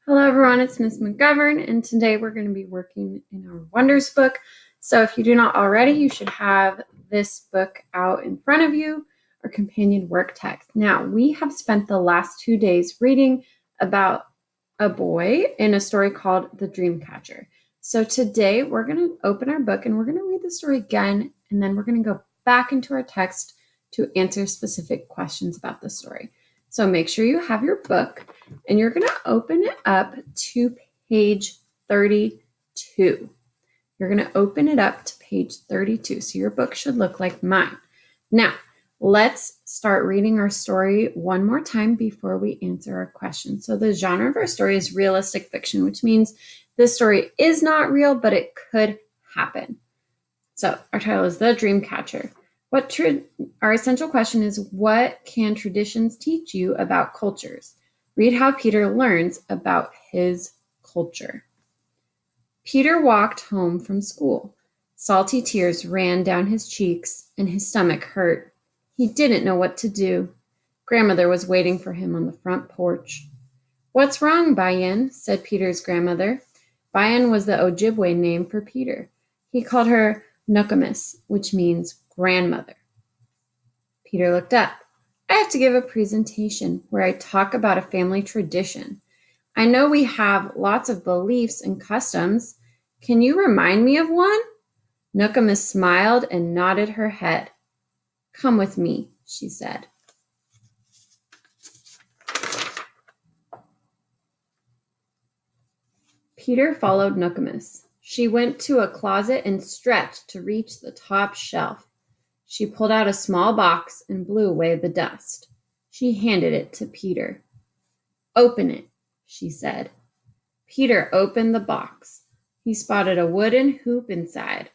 Hello everyone, it's Ms. McGovern, and today we're going to be working in our Wonders book. So if you do not already, you should have this book out in front of you, or companion work text. Now, we have spent the last 2 days reading about a boy in a story called The Dreamcatcher. So today we're going to open our book and we're going to read the story again, and then we're going to go back into our text to answer specific questions about the story. So make sure you have your book and you're going to open it up to page 32. You're going to open it up to page 32. So your book should look like mine. Now, let's start reading our story one more time before we answer our question. So the genre of our story is realistic fiction, which means this story is not real, but it could happen. So our title is The Dreamcatcher. Our essential question is, what can traditions teach you about cultures? Read how Peter learns about his culture. Peter walked home from school. Salty tears ran down his cheeks and his stomach hurt. He didn't know what to do. Grandmother was waiting for him on the front porch. "What's wrong, Bayan?" said Peter's grandmother. Bayan was the Ojibwe name for Peter. He called her Nokomis, which means grandmother. Peter looked up. "I have to give a presentation where I talk about a family tradition. I know we have lots of beliefs and customs. Can you remind me of one?" Nokomis smiled and nodded her head. "Come with me," she said. Peter followed Nokomis. She went to a closet and stretched to reach the top shelf. She pulled out a small box and blew away the dust. She handed it to Peter. "Open it," she said. Peter opened the box. He spotted a wooden hoop inside.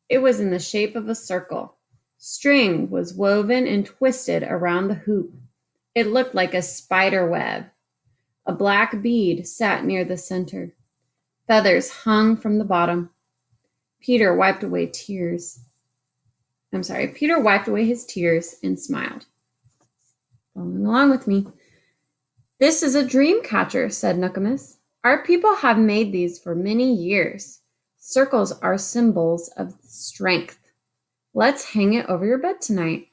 It was in the shape of a circle. String was woven and twisted around the hoop. It looked like a spider web. A black bead sat near the center. Feathers hung from the bottom. Peter wiped away his tears and smiled. Following along with me. "This is a dream catcher," said Nokomis. "Our people have made these for many years. Circles are symbols of strength. Let's hang it over your bed tonight.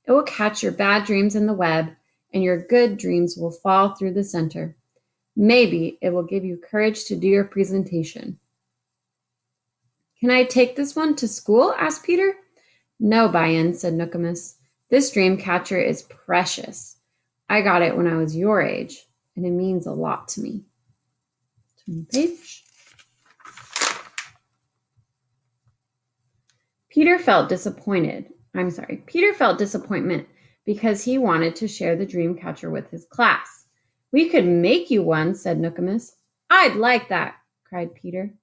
It will catch your bad dreams in the web, and your good dreams will fall through the center. Maybe it will give you courage to do your presentation." "Can I take this one to school?" asked Peter. "No, Bayan," said Nokomis. "This dream catcher is precious. I got it when I was your age, and it means a lot to me." Turn the page. Peter felt disappointment because he wanted to share the dream catcher with his class. "We could make you one," said Nokomis. "I'd like that," cried Peter.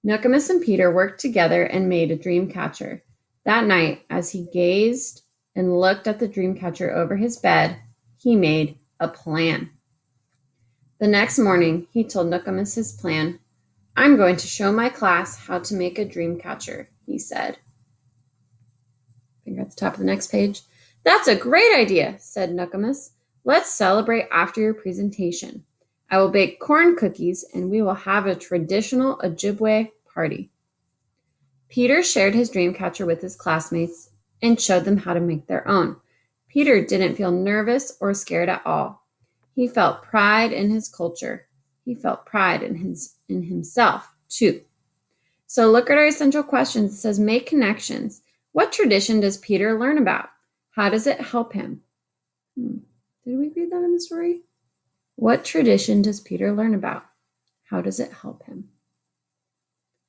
Nokomis and Peter worked together and made a dream catcher. That night, as he gazed and looked at the dream catcher over his bed, he made a plan. The next morning, he told Nokomis his plan. "I'm going to show my class how to make a dream catcher," he said. Finger at the top of the next page. "That's a great idea," said Nokomis. "Let's celebrate after your presentation. I will bake corn cookies and we will have a traditional Ojibwe party." Peter shared his dream catcher with his classmates and showed them how to make their own. Peter didn't feel nervous or scared at all. He felt pride in his culture. He felt pride in himself, too. So look at our essential questions. It says, make connections. What tradition does Peter learn about? How does it help him? Did we read that in the story? What tradition does Peter learn about? How does it help him?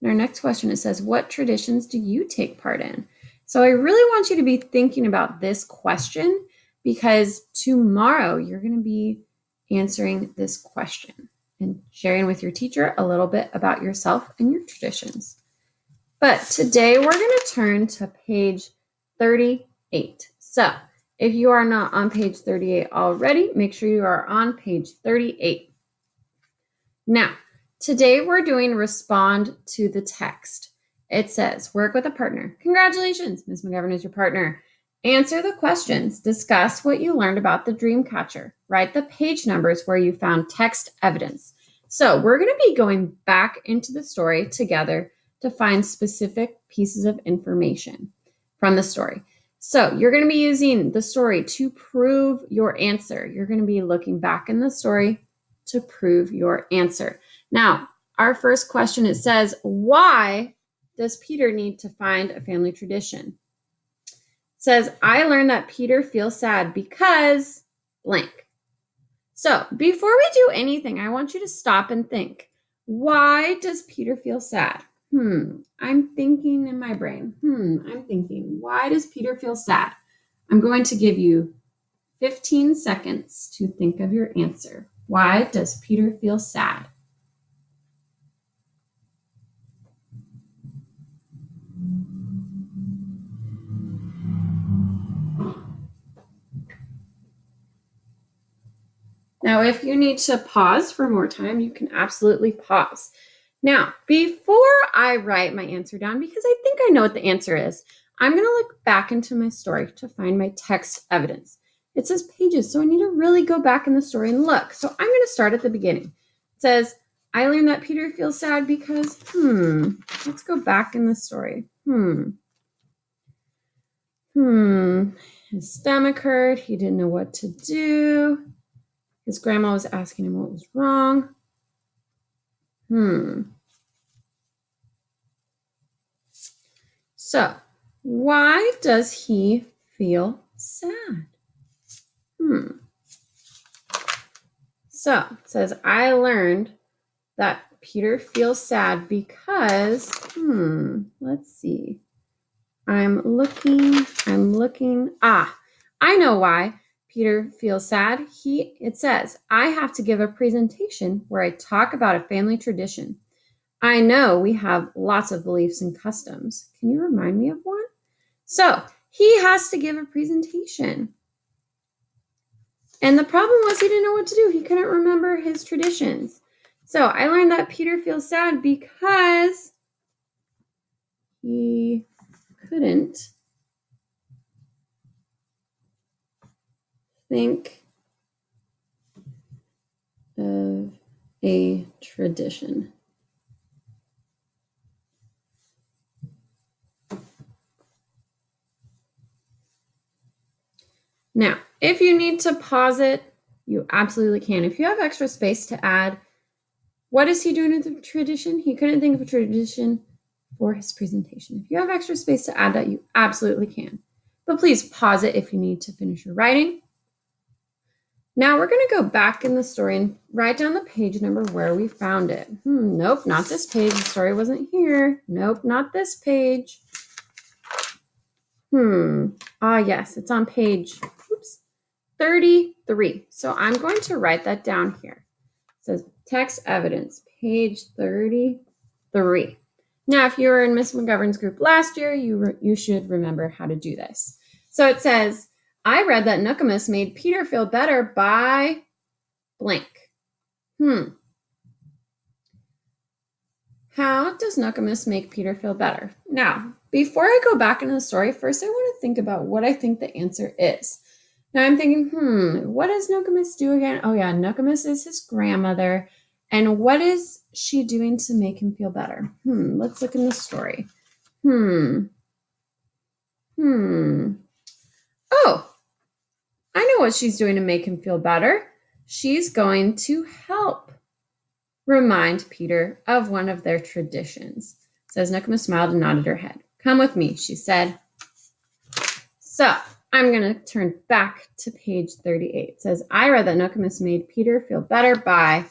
And our next question, it says, what traditions do you take part in? So I really want you to be thinking about this question, because tomorrow you're going to be answering this question and sharing with your teacher a little bit about yourself and your traditions. But today we're going to turn to page 38. So if you are not on page 38 already, make sure you are on page 38. Now, today we're doing respond to the text. It says, work with a partner. Congratulations, Ms. McGovern is your partner. Answer the questions. Discuss what you learned about the dream catcher. Write the page numbers where you found text evidence. So we're going to be going back into the story together to find specific pieces of information from the story. So you're going to be using the story to prove your answer. You're going to be looking back in the story to prove your answer. Now, our first question, it says, why does Peter need to find a family tradition? It says, I learned that Peter feels sad because blank. So before we do anything, I want you to stop and think. Why does Peter feel sad? I'm thinking in my brain. I'm thinking, why does Peter feel sad? I'm going to give you 15 seconds to think of your answer. Why does Peter feel sad? Now, if you need to pause for more time, you can absolutely pause. Now, before I write my answer down, because I think I know what the answer is, I'm going to look back into my story to find my text evidence. It says pages, so I need to really go back in the story and look. So I'm going to start at the beginning. It says, I learned that Peter feels sad because, let's go back in the story. His stomach hurt. He didn't know what to do. His grandma was asking him what was wrong. So, why does he feel sad? So, it says, I learned that Peter feels sad because, let's see. I'm looking. I know why Peter feels sad. It says, I have to give a presentation where I talk about a family tradition. I know we have lots of beliefs and customs. Can you remind me of one? So he has to give a presentation. And the problem was he didn't know what to do. He couldn't remember his traditions. So I learned that Peter feels sad because he couldn't think of a tradition. Now, if you need to pause it, you absolutely can. If you have extra space to add, what is he doing with the tradition? He couldn't think of a tradition for his presentation. If you have extra space to add that, you absolutely can. But please pause it if you need to finish your writing. Now we're going to go back in the story and write down the page number where we found it. Nope, not this page. The story wasn't here. Nope, not this page. Yes, it's on page 33. So I'm going to write that down here. It says text evidence, page 33. Now, if you were in Miss McGovern's group last year, you should remember how to do this. So it says, I read that Nookamus made Peter feel better by blank. How does Nookamus make Peter feel better? Now, before I go back into the story, first I want to think about what I think the answer is. Now I'm thinking, what does Nookamus do again? Oh yeah, Nookamus is his grandmother. And what is she doing to make him feel better? Let's look in the story. Oh, I know what she's doing to make him feel better. She's going to help remind Peter of one of their traditions. Says Nookamus smiled and nodded her head. Come with me, she said. So I'm going to turn back to page 38. It says, I read that Nookamus made Peter feel better by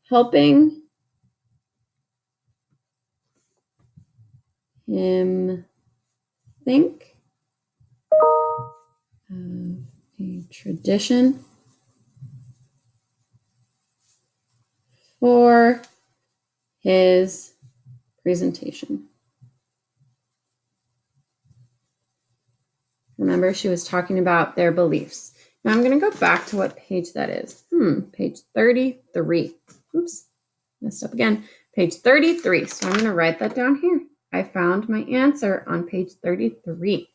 helping him think of a tradition for his presentation. Remember, she was talking about their beliefs. Now I'm going to go back to what page that is. Page 33. Oops, messed up again. Page 33. So I'm going to write that down here. I found my answer on page 33.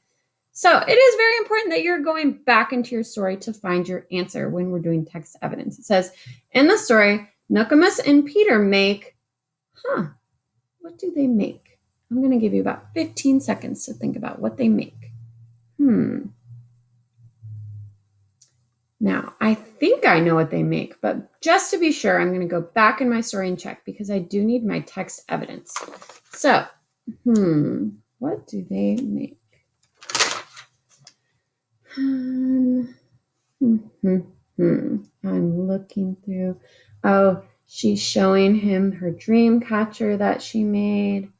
So it is very important that you're going back into your story to find your answer when we're doing text evidence. It says, in the story, Nookamus and Peter make, what do they make? I'm going to give you about 15 seconds to think about what they make. Now, I think I know what they make, but just to be sure, I'm going to go back in my story and check because I do need my text evidence. So, what do they make? I'm looking through. Oh, she's showing him her dream catcher that she made.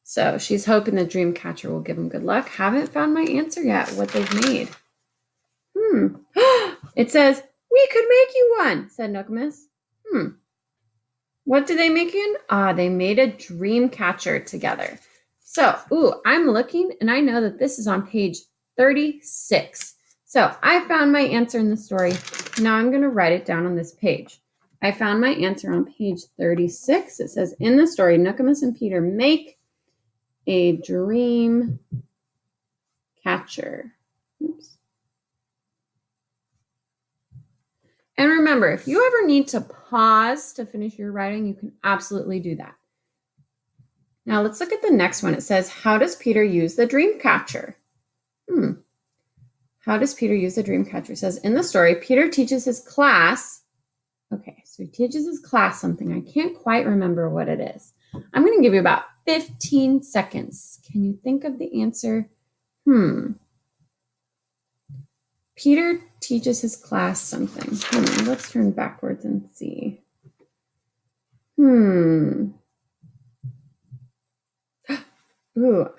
So she's hoping the dream catcher will give him good luck. Haven't found my answer yet, what they've made. It says, we could make you one, said Nookamus. What did they make again? They made a dream catcher together. So, I'm looking and I know that this is on page 36. So I found my answer in the story. Now I'm going to write it down on this page. I found my answer on page 36. It says, in the story, Nookamus and Peter make a dream catcher. Oops. And remember, if you ever need to pause to finish your writing, you can absolutely do that. Now let's look at the next one. It says, how does Peter use the dream catcher? How does Peter use the dream catcher? It says, in the story, Peter teaches his class. Okay, so he teaches his class something. I can't quite remember what it is. I'm going to give you about 15 seconds. Can you think of the answer? Peter teaches his class something. Let's turn backwards and see.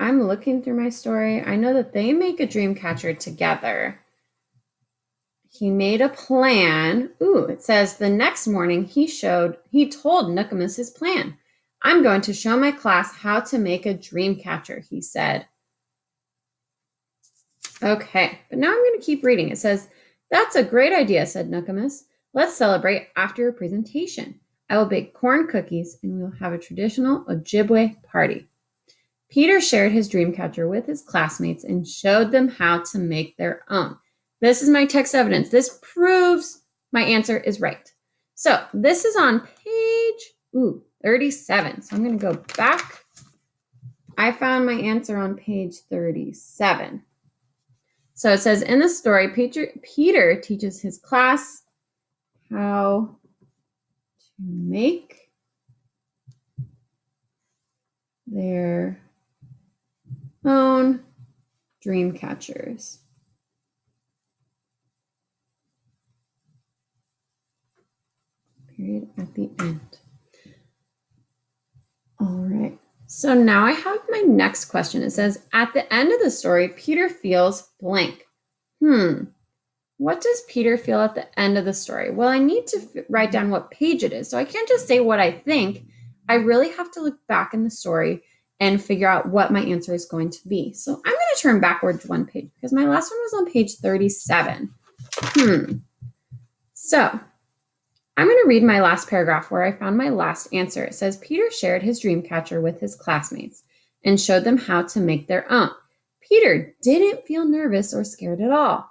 I'm looking through my story. I know that they make a dream catcher together. He made a plan. It says the next morning he told Nookamus his plan. I'm going to show my class how to make a dream catcher, he said. Okay, but now I'm going to keep reading. It says, that's a great idea, said Nookamus. Let's celebrate after your presentation. I will bake corn cookies and we will have a traditional Ojibwe party. Peter shared his dream catcher with his classmates and showed them how to make their own. This is my text evidence. This proves my answer is right. So this is on page 37. So I'm going to go back. I found my answer on page 37. So it says, in the story, Peter teaches his class how to make their own dream catchers. Period at the end. All right. So now I have my next question. It says, at the end of the story, Peter feels blank. What does Peter feel at the end of the story? Well, I need to write down what page it is. So I can't just say what I think. I really have to look back in the story and figure out what my answer is going to be. So I'm going to turn backwards one page because my last one was on page 37. So I'm going to read my last paragraph where I found my last answer. It says, Peter shared his dream catcher with his classmates and showed them how to make their own. Peter didn't feel nervous or scared at all.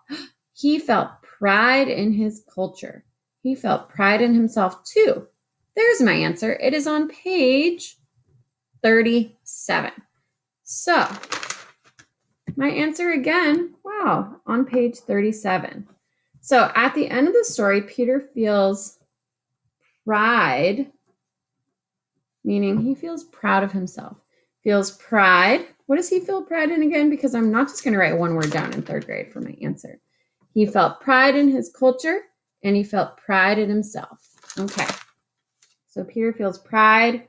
He felt pride in his culture. He felt pride in himself too. There's my answer. It is on page 37. So my answer again, on page 37. So at the end of the story, Peter feels pride, meaning he feels proud of himself. Feels pride. What does he feel pride in again? Because I'm not just going to write one word down in third grade for my answer. He felt pride in his culture and he felt pride in himself. Okay. So Peter feels pride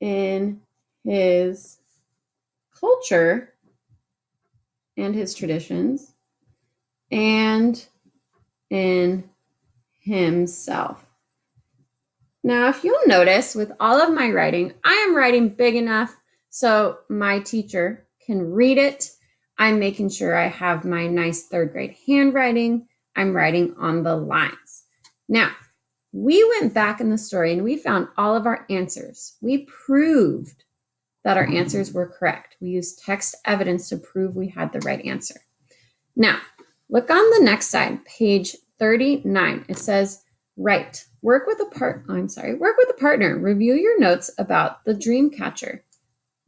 in his culture and his traditions and in himself. Now, if you'll notice, with all of my writing, I am writing big enough so my teacher can read it. I'm making sure I have my nice third grade handwriting. I'm writing on the lines. Now, we went back in the story and we found all of our answers. We proved that our answers were correct. We used text evidence to prove we had the right answer. Now, look on the next side, page 39. It says, write. Work with a partner. Review your notes about the dream catcher.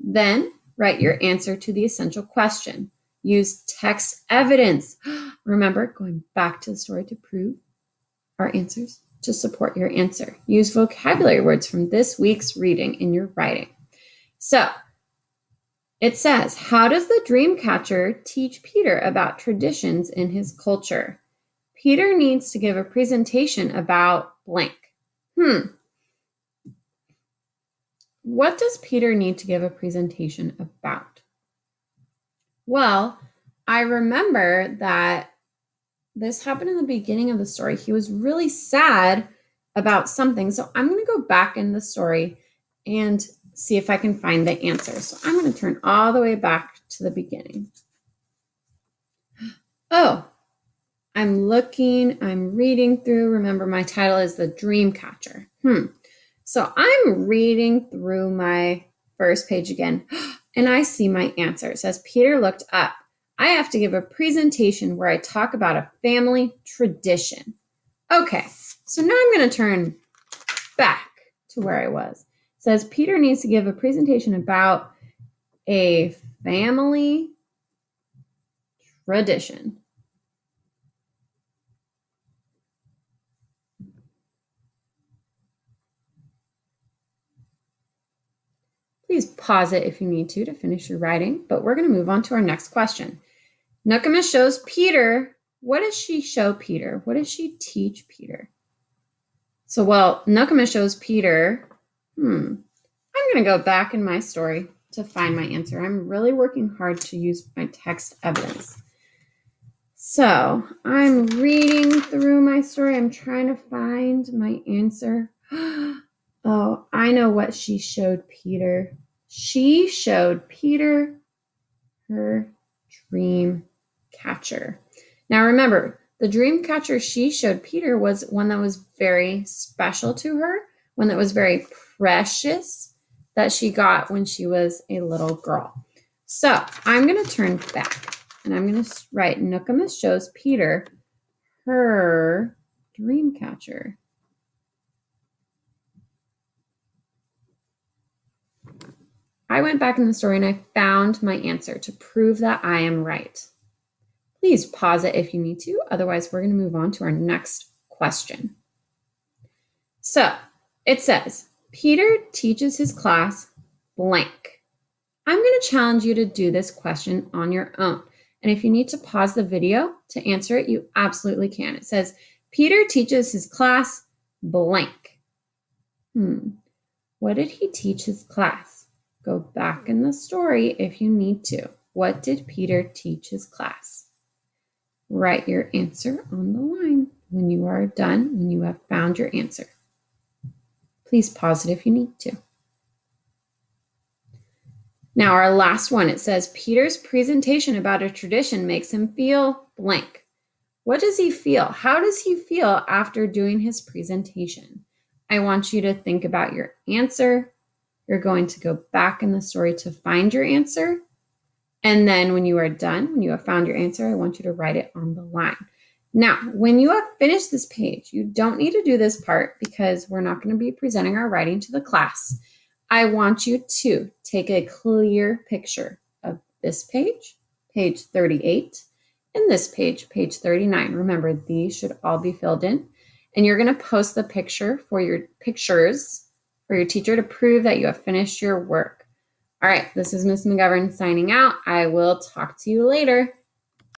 Then write your answer to the essential question. Use text evidence. Remember, going back to the story to prove our answers, to support your answer. Use vocabulary words from this week's reading in your writing. So, it says, how does the dream catcher teach Peter about traditions in his culture? Peter needs to give a presentation about blank. What does Peter need to give a presentation about? Well, I remember that this happened in the beginning of the story. He was really sad about something. So I'm going to go back in the story and see if I can find the answer. So I'm going to turn all the way back to the beginning. Oh, I'm reading through. Remember, my title is The Dream Catcher. So I'm reading through my first page again, and I see my answer. It says, Peter looked up. I have to give a presentation where I talk about a family tradition. Okay, so now I'm going to turn back to where I was. It says, Peter needs to give a presentation about a family tradition. Please pause it if you need to finish your writing, but we're going to move on to our next question. Nokomis shows Peter. What does she show Peter? What does she teach Peter? So, Nokomis shows Peter. I'm going to go back in my story to find my answer. I'm really working hard to use my text evidence. So, I'm reading through my story. I'm trying to find my answer. Oh, I know what she showed Peter. She showed Peter her dream catcher. Now remember, the dream catcher she showed Peter was one that was very special to her, one that was very precious that she got when she was a little girl. So I'm going to turn back and I'm going to write Nokomis shows Peter her dream catcher. I went back in the story and I found my answer to prove that I am right. Please pause it if you need to. Otherwise, we're going to move on to our next question. So it says, Peter teaches his class blank. I'm going to challenge you to do this question on your own. And if you need to pause the video to answer it, you absolutely can. It says, Peter teaches his class blank. What did he teach his class? Go back in the story if you need to. What did Peter teach his class? Write your answer on the line when you are done, when you have found your answer. Please pause it if you need to. Now our last one, it says, Peter's presentation about a tradition makes him feel blank. What does he feel? How does he feel after doing his presentation? I want you to think about your answer. You're going to go back in the story to find your answer. And then when you are done, when you have found your answer, I want you to write it on the line. Now, when you have finished this page, you don't need to do this part because we're not going to be presenting our writing to the class. I want you to take a clear picture of this page, page 38, and this page, page 39. Remember, these should all be filled in. And you're going to post the picture for your pictures for your teacher to prove that you have finished your work. All right, this is Miss McGovern signing out. I will talk to you later.